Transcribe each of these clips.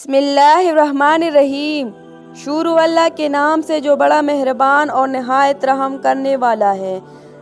बिस्मिल्लाहिर्रहमानिर्रहीम। शुरू अल्लाह के नाम से जो बड़ा मेहरबान और नहायत रहम करने वाला है।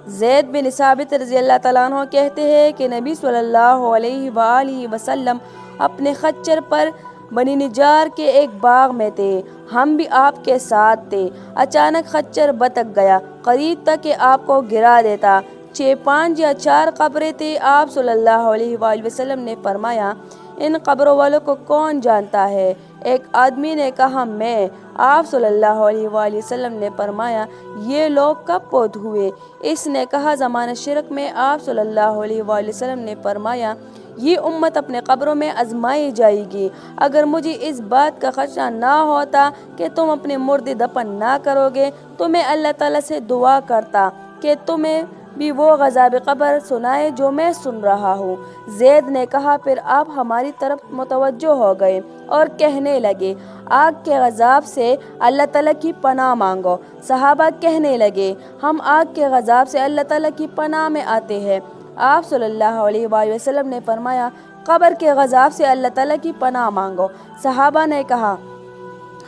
ज़ैद बिन साबित रज़ी अल्लाह तआला अन्हु कहते हैं कि नबी सल्लल्लाहु अलैहि वसल्लम अपने खच्चर पर बनी निजार के एक बाग में थे। हम भी आपके साथ थे। अचानक खच्चर बतक गया, करीब तक कि आपको गिरा देता। 6, 5 या 4 कब्रें थी। आप सल्लल्लाहु अलैहि वसल्लम ने फरमाया, इन कब्रों वालों को कौन जानता है? एक आदमी ने कहा, मैं। आप सल्लल्लाहु अलैहि वसल्लम ने फरमाया, ये लोग कब पैदा हुए? इसने कहा, ज़माने शिरक में। आप सल्लल्लाहु अलैहि वसल्लम ने फरमाया, ये उम्मत अपने कब्रों में आजमाई जाएगी। अगर मुझे इस बात का खदशा ना होता कि तुम अपने मुर्दे दफन ना करोगे तो मैं अल्लाह ताला से दुआ करता कि तुम्हें भी वो गज़ाब कब्र सुनाए जो मैं सुन रहा हूँ। ज़ैद ने कहा, फिर आप हमारी तरफ मुतवज्जो हो गए और कहने लगे, आग के गज़ाब से अल्लाह ताला की पनाह मांगो। सहाबा कहने लगे, हम आग के गज़ाब से अल्लाह ताला की पनाह में आते हैं। आप सल्लल्लाहु अलैहि वसल्लम ने फरमाया, कब्र के गज़ाब से अल्लाह ताला की पनाह मांगो। सहाबा ने कहा,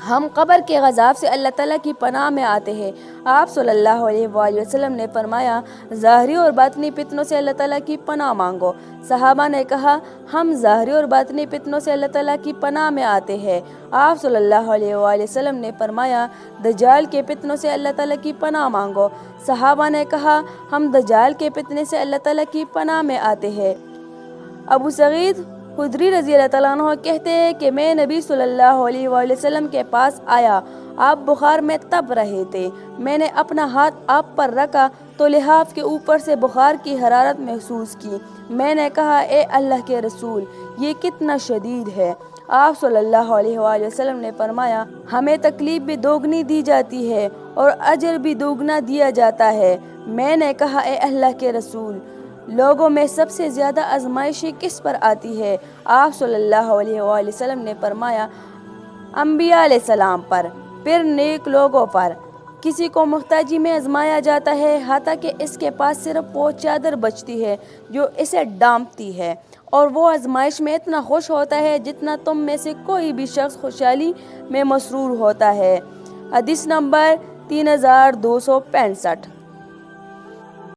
हम कब्र के गज़ाब से अल्लाह ताला की पनाह में आते हैं। आप सल्लल्लाहु अलैहि वसल्लम ने फरमाया, ज़ाहिरी और बातनी फितनों से अल्लाह ताला की पनाह मांगो। सहाबा ने कहा, हम ज़ाहिरी और बातनी फितनों से अल्लाह ताला की पनाह में आते हैं। आप सल्लल्लाहु अलैहि वसल्लम ने फरमाया, दज्जाल के फितनों से अल्लाह ताला की पनाह मांगो। सहाबा ने कहा, हम दज्जाल के फितने से अल्लाह ताला की पनाह में आते हैं। अबू सईद खुदरी रज़ी अल्लाह तआला अन्हु कहते हैं कि मैं नबी सल्लल्लाहु अलैहि वसल्लम के पास आया। आप बुखार में तप रहे थे। मैंने अपना हाथ आप पर रखा तो लिहाफ के ऊपर से बुखार की हरारत महसूस की। मैंने कहा, ए अल्लाह के रसूल, ये कितना शदीद है। आप सल्लल्लाहु अलैहि वसल्लम ने फरमाया, हमें तकलीफ भी दोगुनी दी जाती है और अजर भी दोगुना दिया जाता है। मैंने कहा, ए अल्लाह के रसूल, लोगों में सबसे ज़्यादा आजमाइशें किस पर आती है? आप सल्लल्लाहु अलैहि वसल्लम ने फरमाया, अंबिया अलैहिस्सलाम पर, फिर नेक लोगों पर। किसी को मुहताजी में आजमाया जाता है, हाथा कि इसके पास सिर्फ वो चादर बचती है जो इसे डांपती है, और वो आजमाइश में इतना खुश होता है जितना तुम में से कोई भी शख्स खुशहाली में मसरूर होता है। हदीस नंबर 3265।